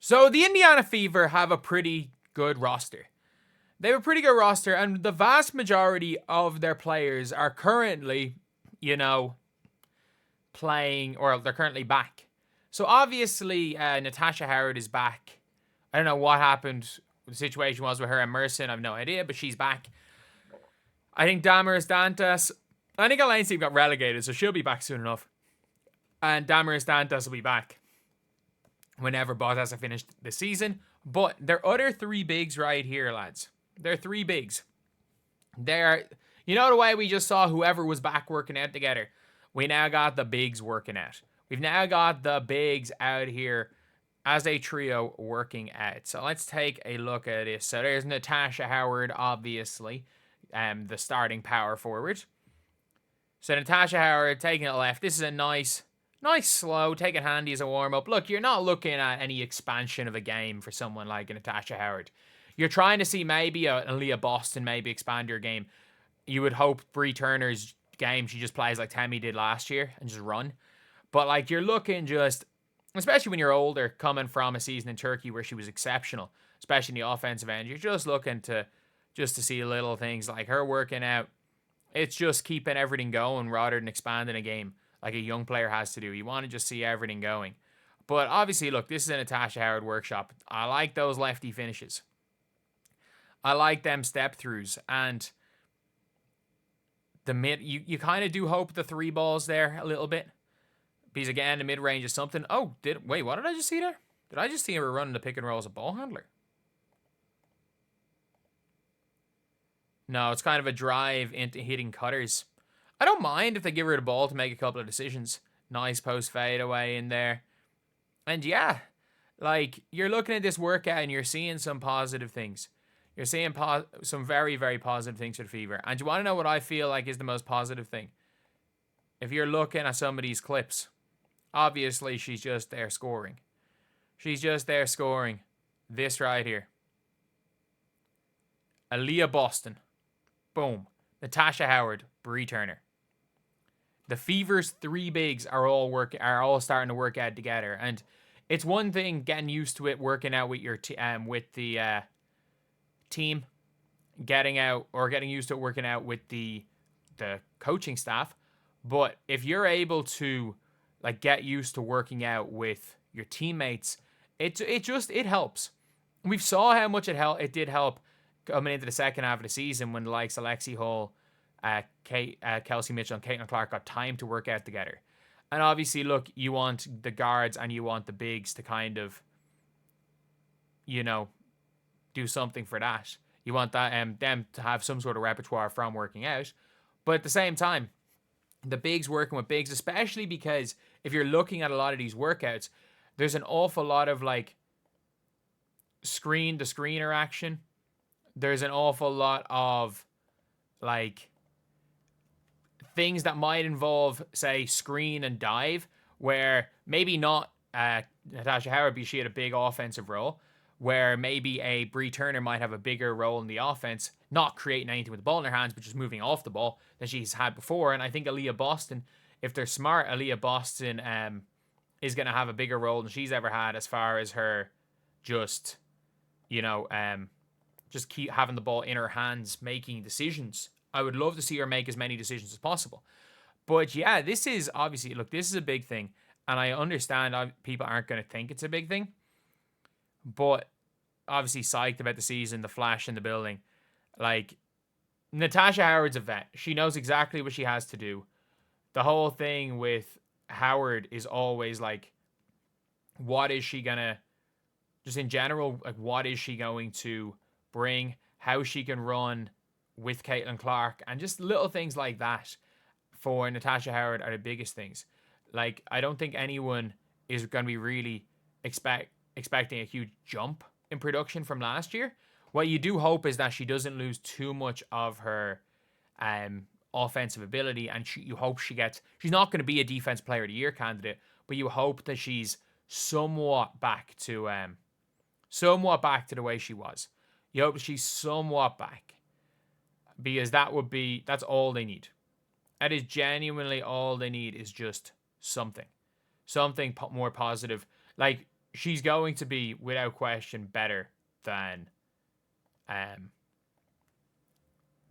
So the Indiana Fever have a pretty good roster. They have a pretty good roster, and the vast majority of their players are currently, playing, or they're currently back. So obviously, Natasha Howard is back. I don't know what happened. The situation was with her and Merson. I have no idea, but she's back. I think Damaris Dantas. I think Elaine's team got relegated, so she'll be back soon enough. And Damaris Dantas will be back whenever Bottas have finished the season. But their other three bigs right here, lads. They're three bigs. They're, the way we just saw whoever was back working out together. We now got the bigs working out. We've now got the bigs out here as a trio working out. So let's take a look at this. So there's Natasha Howard, obviously, the starting power forward. So Natasha Howard taking it left. This is a nice slow, take it handy as a warm-up. Look, you're not looking at any expansion of a game for someone like Natasha Howard. You're trying to see maybe a Leah Boston maybe expand your game. You would hope Bree Turner's game, she just plays like Tammy did last year and just run. But like you're looking just, especially when you're older, coming from a season in Turkey where she was exceptional, especially in the offensive end, you're just looking to see little things like her working out. It's just keeping everything going rather than expanding a game like a young player has to do. You want to just see everything going. But obviously, look, this is a Natasha Howard workshop. I like those lefty finishes. I like them step throughs. And the mid, you kind of do hope the three balls there a little bit. Because again, the mid range is something. Oh, wait, what did I just see there? Did I just see her running the pick and roll as a ball handler? No, it's kind of a drive into hitting cutters. I don't mind if they give her the ball to make a couple of decisions. Nice post fade away in there. And yeah, like you're looking at this workout and you're seeing some positive things. You're seeing some very, very positive things for the Fever. And do you want to know what I feel like is the most positive thing? If you're looking at some of these clips, obviously she's just there scoring. She's just there scoring. This right here. Aaliyah Boston. Boom. Natasha Howard. Bree Turner. The Fever's three bigs are all starting to work out together. And it's one thing getting used to it, working out with your with the team, getting used to it working out with the coaching staff. But if you're able to like get used to working out with your teammates, it helps. We saw how much it did help coming into the second half of the season when the likes of Lexi Hall, Kelsey Mitchell, and Caitlin Clark got time to work out together. And obviously, look, you want the guards and you want the bigs to kind of, do something for that. You want that them to have some sort of repertoire from working out. But at the same time, the bigs working with bigs, especially because if you're looking at a lot of these workouts, there's an awful lot of like screen-to-screener action. There's an awful lot of like things that might involve, say, screen and dive, where maybe not Natasha Howard, because she had a big offensive role, where maybe a Bree Turner might have a bigger role in the offense, not creating anything with the ball in her hands, but just moving off the ball than she's had before. And I think Aaliyah Boston, if they're smart, Aaliyah Boston is going to have a bigger role than she's ever had as far as her just, just keep having the ball in her hands, making decisions. I would love to see her make as many decisions as possible. But yeah, this is obviously, look, this is a big thing. And I understand people aren't going to think it's a big thing. But obviously psyched about the season, the flash in the building. Like, Natasha Howard's a vet. She knows exactly what she has to do. The whole thing with Howard is always like, what is she going to, just in general, like, what is she going to bring? How she can run with Caitlin Clark, and just little things like that for Natasha Howard are the biggest things. Like, I don't think anyone is going to be really expecting a huge jump in production from last year. What you do hope is that she doesn't lose too much of her offensive ability, and you hope she's not going to be a defense player of the year candidate, but you hope that she's somewhat back to the way she was. You hope she's somewhat back, because that's all they need. That is genuinely all they need, is just something more positive. Like, she's going to be, without question, better than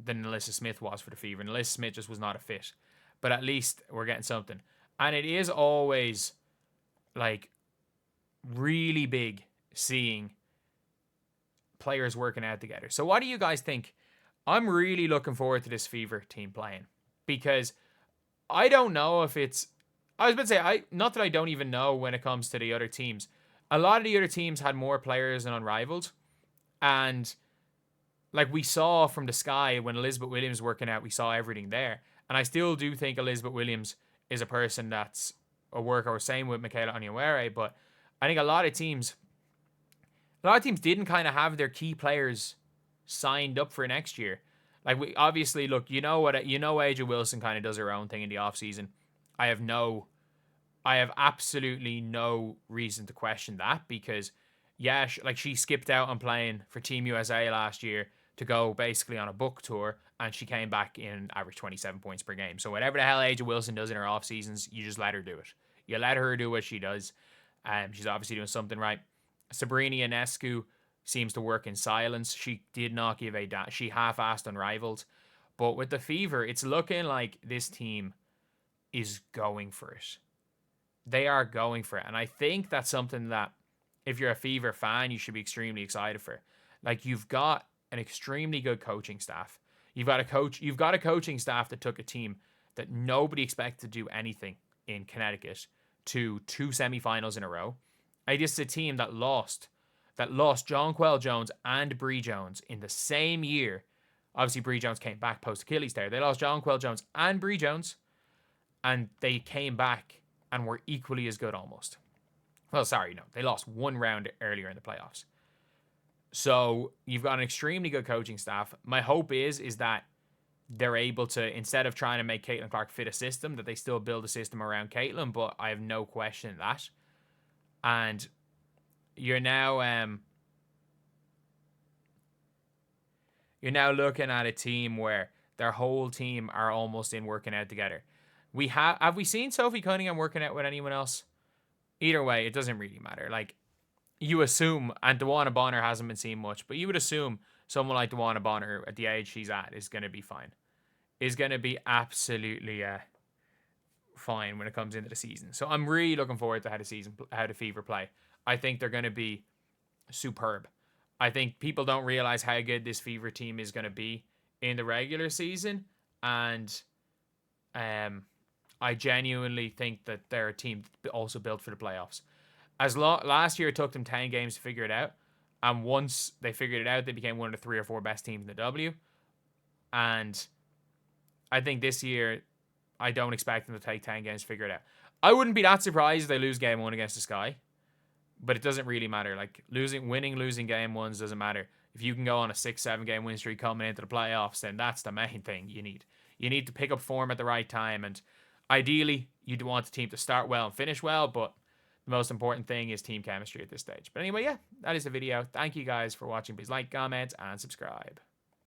Alyssa Smith was for the Fever. And Alyssa Smith just was not a fit. But at least we're getting something. And it is always, like, really big seeing players working out together. So what do you guys think? I'm really looking forward to this Fever team playing. Because I don't know if it's... I was about to say, not that I don't even know when it comes to the other teams. A lot of the other teams had more players than Unrivaled. And like we saw from the Sky when Elizabeth Williams working out, we saw everything there. And I still do think Elizabeth Williams is a person that's a worker. Same with Michaela Onyewere. But I think a lot of teams didn't kind of have their key players signed up for next year. Like we obviously look, Aja Wilson kind of does her own thing in the off season. I have absolutely no reason to question that because, yeah, she skipped out on playing for Team USA last year to go basically on a book tour, and she came back in average 27 points per game. So whatever the hell Aja Wilson does in her off seasons, you just let her do it. You let her do what she does. She's obviously doing something right. Sabrina Ionescu seems to work in silence. She did not give a damn. She half-assed Unrivaled. But with the Fever, it's looking like this team is going for it. They are going for it. And I think that's something that, if you're a Fever fan, you should be extremely excited for. Like, you've got an extremely good coaching staff. You've got a coaching staff that took a team that nobody expected to do anything in Connecticut to 2 semifinals in a row. And this is a team that lost Jonquel Jones and Bree Jones in the same year. Obviously, Bree Jones came back post Achilles tear. They lost Jonquel Jones and Bree Jones, and they came back and were equally as good almost. Well, sorry, no. They lost 1 round earlier in the playoffs. So you've got an extremely good coaching staff. My hope is that they're able to, instead of trying to make Caitlin Clark fit a system, that they still build a system around Caitlin, but I have no question that. And you're now looking at a team where their whole team are almost in working out together. Have we seen Sophie Cunningham working out with anyone else? Either way, it doesn't really matter. Like, you assume, and Dewana Bonner hasn't been seen much, but you would assume someone like Dewana Bonner at the age she's at is going to be fine. Is going to be absolutely fine when it comes into the season. So I'm really looking forward to how the Fever play. I think they're going to be superb. I think people don't realize how good this Fever team is going to be in the regular season, and I genuinely think that they're a team also built for the playoffs. Last year, it took them 10 games to figure it out, and once they figured it out, they became one of the 3 or 4 best teams in the W. And I think this year, I don't expect them to take 10 games to figure it out. I wouldn't be that surprised if they lose game 1 against the Sky, but it doesn't really matter. Like, losing game 1s doesn't matter. If you can go on a 6-7 game win streak coming into the playoffs, then that's the main thing you need. You need to pick up form at the right time, and ideally, you'd want the team to start well and finish well, but the most important thing is team chemistry at this stage. But anyway, yeah, that is the video. Thank you guys for watching. Please like, comment, and subscribe.